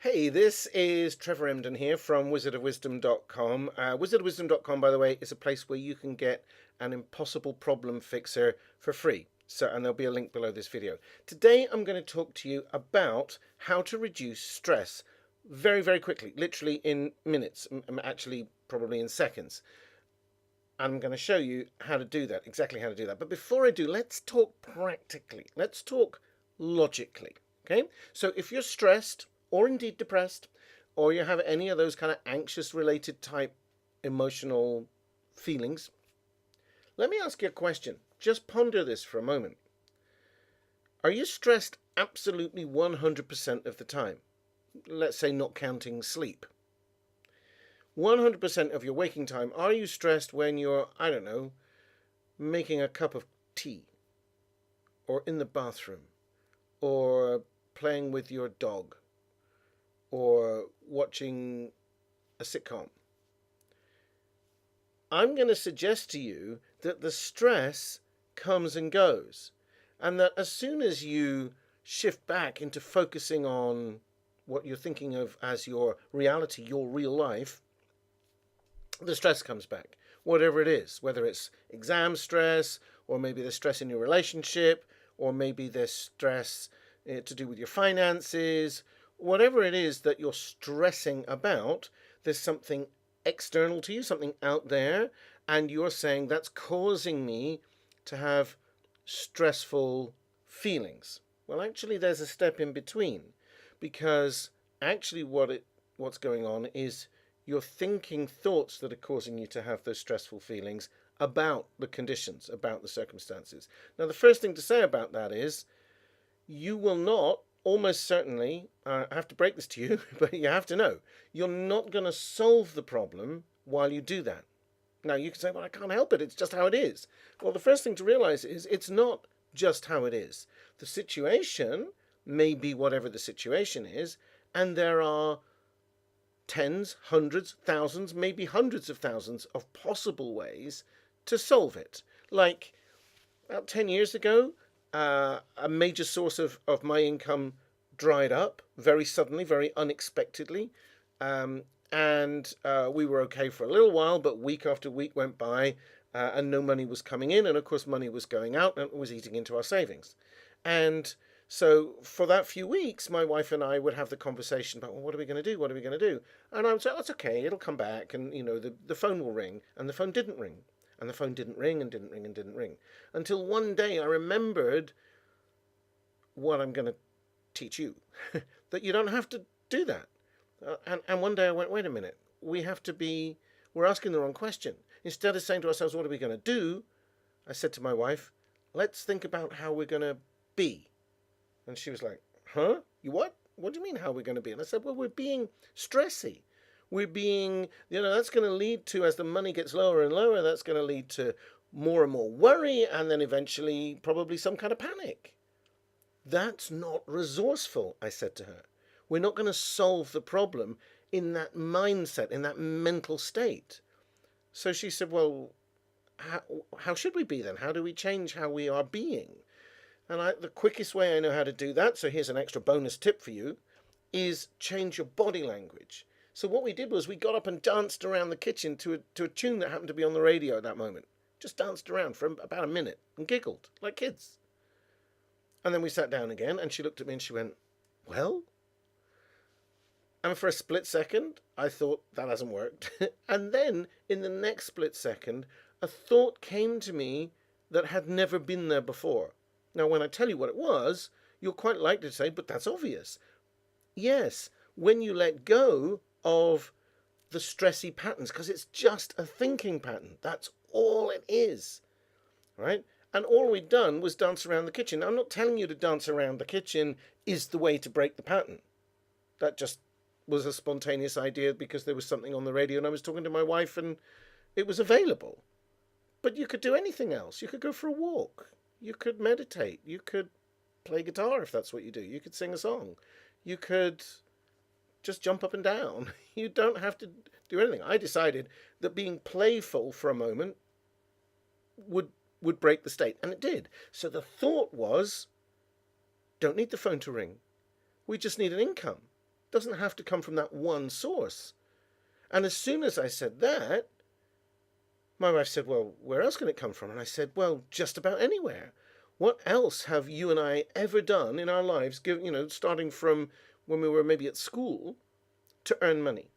Hey, this is Trevor Emdon here from wizardofwisdom.com. Wizardofwisdom.com, by the way, is a place where you can get an impossible problem fixer for free. And there'll be a link below this video. Today, I'm going to talk to you about how to reduce stress very, very quickly, literally in minutes, actually probably in seconds. I'm going to show you how to do that, exactly how to do that. But before I do, let's talk practically. Let's talk logically. Okay? So if you're stressed or indeed depressed, or you have any of those kind of anxious related type emotional feelings, let me ask you a question. Just ponder this for a moment. Are you stressed absolutely 100% of the time? Let's say not counting sleep. 100% of your waking time, are you stressed when you're, I don't know, making a cup of tea, or in the bathroom, or playing with your dog, or watching a sitcom? I'm going to suggest to you that the stress comes and goes, and that as soon as you shift back into focusing on what you're thinking of as your reality, your real life, the stress comes back, whatever it is, whether it's exam stress, or maybe the stress in your relationship, or maybe there's stress to do with your finances, whatever it is that you're stressing about, there's something external to you, something out there, and you're saying that's causing me to have stressful feelings. Well, actually, there's a step in between, because actually what's going on is you're thinking thoughts that are causing you to have those stressful feelings about the conditions, about the circumstances. Now, the first thing to say about that is you will not, almost certainly, I have to break this to you, but you have to know, you're not going to solve the problem while you do that. Now, you can say, well, I can't help it, it's just how it is. Well, the first thing to realize is it's not just how it is. The situation may be whatever the situation is, and there are tens, hundreds, thousands, maybe hundreds of thousands of possible ways to solve it. Like about 10 years ago, a major source of my income dried up very suddenly, very unexpectedly. And we were okay for a little while, but week after week went by and no money was coming in. And of course, money was going out and it was eating into our savings. And so for that few weeks, my wife and I would have the conversation about, well, what are we going to do? What are we going to do? And I would say, oh, it's okay, it'll come back. And, the phone will ring. And the phone didn't ring. And the phone didn't ring and didn't ring and didn't ring. Until one day I remembered what I'm going to teach you, that you don't have to do that. And one day I went, wait a minute, we're asking the wrong question. Instead of saying to ourselves, what are we going to do? I said to my wife, let's think about how we're going to be. And she was like, huh? You what? What do you mean how we're going to be? And I said, well, we're being stressy. We're being, that's going to lead to, as the money gets lower and lower, that's going to lead to more and more worry and then eventually probably some kind of panic. That's not resourceful, I said to her. We're not going to solve the problem in that mindset, in that mental state. So she said, well, how should we be then? How do we change how we are being? And the quickest way I know how to do that, so here's an extra bonus tip for you, is change your body language. So what we did was we got up and danced around the kitchen to a tune that happened to be on the radio at that moment. Just danced around for about a minute and giggled like kids. And then we sat down again and she looked at me and she went, well? And for a split second, I thought, that hasn't worked. And then in the next split second, a thought came to me that had never been there before. Now, when I tell you what it was, you're quite likely to say, but that's obvious. Yes, when you let go of the stressy patterns, because it's just a thinking pattern. That's all it is, right? And all we'd done was dance around the kitchen. Now, I'm not telling you to dance around the kitchen is the way to break the pattern. That just was a spontaneous idea because there was something on the radio and I was talking to my wife and it was available. But you could do anything else. You could go for a walk. You could meditate. You could play guitar if that's what you do. You could sing a song. You could just jump up and down. You don't have to do anything. I decided that being playful for a moment would break the state, and it did. So the thought was, don't need the phone to ring. We just need an income. doesn't have to come from that one source. And as soon as I said that, my wife said, well, where else can it come from? And I said, well, just about anywhere. What else have you and I ever done in our lives, starting from when we were maybe at school, to earn money?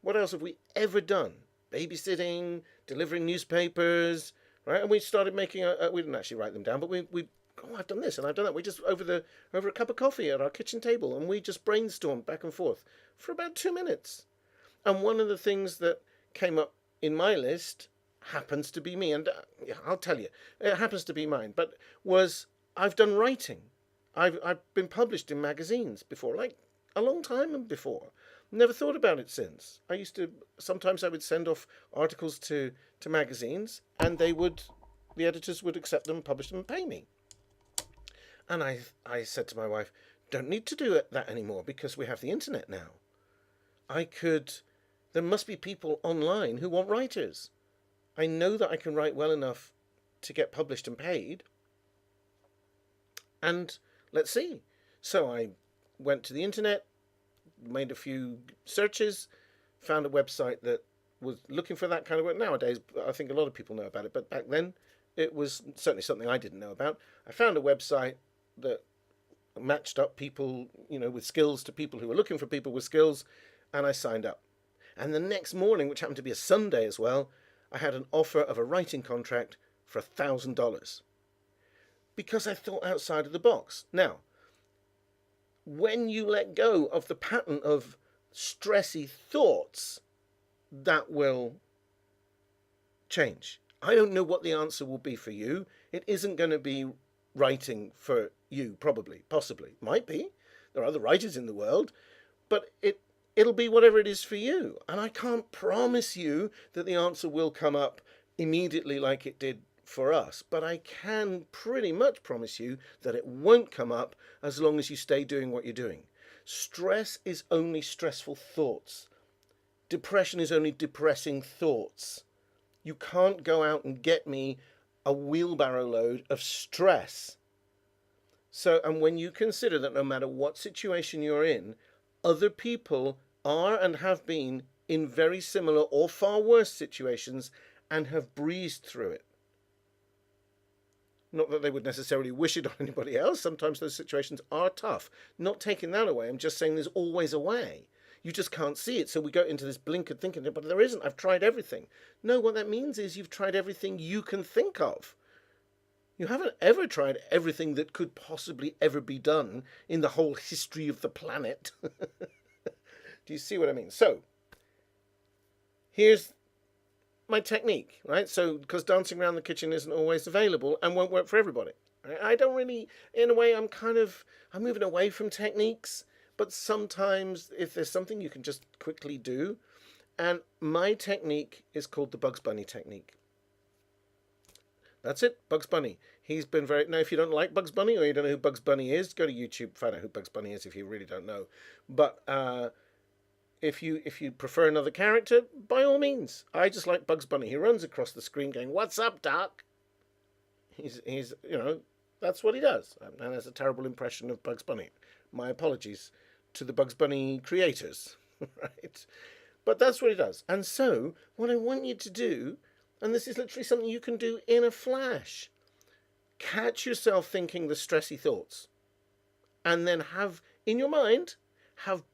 What else have we ever done? Babysitting, delivering newspapers, right? And we started making we didn't actually write them down, but I've done this and I've done that. We just over a cup of coffee at our kitchen table, and we just brainstormed back and forth for about 2 minutes. And one of the things that came up in my list happens to be me, and I'll tell you, it happens to be mine. But I've done writing. I've been published in magazines before, like a long time before. Never thought about it since. Sometimes I would send off articles to magazines, and the editors would accept them, publish them, and pay me. And I said to my wife, don't need to do that anymore because we have the internet now. There must be people online who want writers. I know that I can write well enough to get published and paid. And let's see. So I went to the internet, made a few searches, found a website that was looking for that kind of work. Nowadays, I think a lot of people know about it, but back then it was certainly something I didn't know about. I found a website that matched up people, with skills to people who were looking for people with skills, and I signed up. And the next morning, which happened to be a Sunday as well, I had an offer of a writing contract for $1,000 because I thought outside of the box. Now, when you let go of the pattern of stressy thoughts, that will change. I don't know what the answer will be for you. It isn't going to be writing for you, probably, possibly. Might be. There are other writers in the world, but it'll be whatever it is for you. And I can't promise you that the answer will come up immediately like it did for us, but I can pretty much promise you that it won't come up as long as you stay doing what you're doing. Stress is only stressful thoughts. Depression is only depressing thoughts. You can't go out and get me a wheelbarrow load of stress. And when you consider that no matter what situation you're in, other people are and have been in very similar or far worse situations and have breezed through it. Not that they would necessarily wish it on anybody else. Sometimes those situations are tough. Not taking that away. I'm just saying there's always a way. You just can't see it. So we go into this blinkered thinking, but there isn't. I've tried everything. No, what that means is you've tried everything you can think of. You haven't ever tried everything that could possibly ever be done in the whole history of the planet. Do you see what I mean? So, here's my technique, right? So, because dancing around the kitchen isn't always available and won't work for everybody. I don't really, in a way, I'm moving away from techniques, but sometimes if there's something you can just quickly do, and my technique is called the Bugs Bunny technique. That's it, Bugs Bunny. He's been now if you don't like Bugs Bunny or you don't know who Bugs Bunny is, go to YouTube, find out who Bugs Bunny is if you really don't know. But if you prefer another character, by all means. I just like Bugs Bunny. He runs across the screen going, "What's up, Doc?" He's that's what he does. And that's a terrible impression of Bugs Bunny. My apologies to the Bugs Bunny creators, right? But that's what he does. And so, what I want you to do, and this is literally something you can do in a flash, catch yourself thinking the stressy thoughts, and then have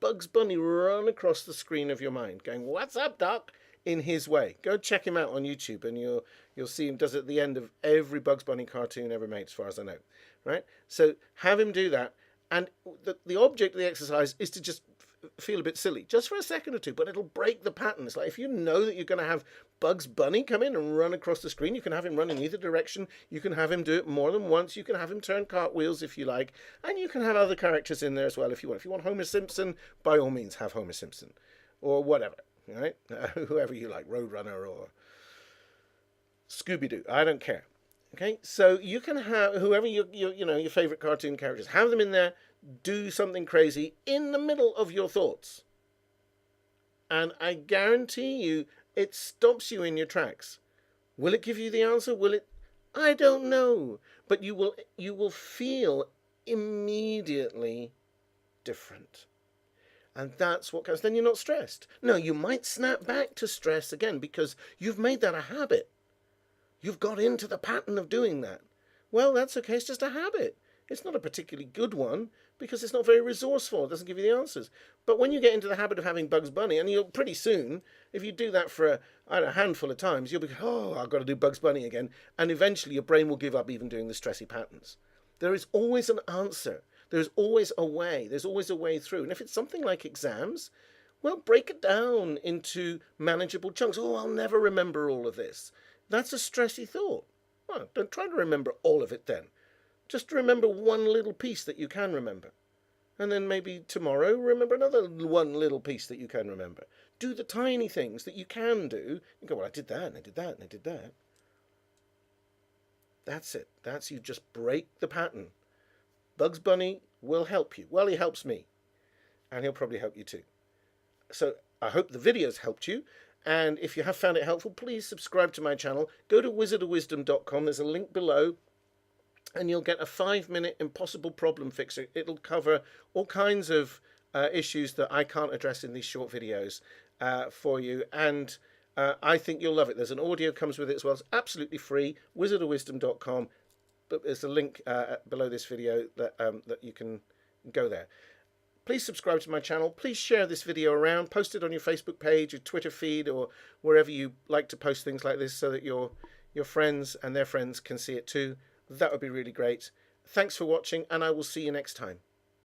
Bugs Bunny run across the screen of your mind, going, "What's up, Doc?" in his way. Go check him out on YouTube, and you'll see him does it at the end of every Bugs Bunny cartoon ever made, as far as I know. Right? So have him do that, and the object of the exercise is to just feel a bit silly, just for a second or two, but it'll break the pattern. It's like if you know that you're going to have Bugs Bunny come in and run across the screen, you can have him run in either direction, you can have him do it more than once, you can have him turn cartwheels if you like, and you can have other characters in there as well if you want. If you want Homer Simpson, by all means have Homer Simpson, or whatever, right? Whoever you like, Roadrunner or Scooby-Doo, I don't care. Okay, so you can have whoever your favorite cartoon characters, have them in there, do something crazy in the middle of your thoughts. And I guarantee you, it stops you in your tracks. Will it give you the answer? Will it? I don't know. But you will feel immediately different. And that's what counts. Then you're not stressed. No, you might snap back to stress again because you've made that a habit. You've got into the pattern of doing that. Well, that's okay. It's just a habit. It's not a particularly good one because it's not very resourceful. It doesn't give you the answers. But when you get into the habit of having Bugs Bunny, and you'll pretty soon, if you do that for a handful of times, you'll be, oh, I've got to do Bugs Bunny again. And eventually your brain will give up even doing the stressy patterns. There is always an answer. There's always a way. There's always a way through. And if it's something like exams, well, break it down into manageable chunks. Oh, I'll never remember all of this. That's a stressy thought. Well, don't try to remember all of it then. Just remember one little piece that you can remember. And then maybe tomorrow remember another one little piece that you can remember. Do the tiny things that you can do. You go, well, I did that, and I did that, and I did that. That's it. That's you just break the pattern. Bugs Bunny will help you. Well, he helps me. And he'll probably help you too. So I hope the video's helped you. And if you have found it helpful, please subscribe to my channel. Go to wizardofwisdom.com. There's a link below. And you'll get a 5-minute impossible problem fixer. It'll cover all kinds of issues that I can't address in these short videos for you. And I think you'll love it. There's an audio comes with it as well. It's absolutely free. wizardofwisdom.com. But there's a link below this video that you can go there. Please subscribe to my channel. Please share this video around. Post it on your Facebook page, your Twitter feed, or wherever you like to post things like this so that your friends and their friends can see it too. That would be really great. Thanks for watching, and I will see you next time.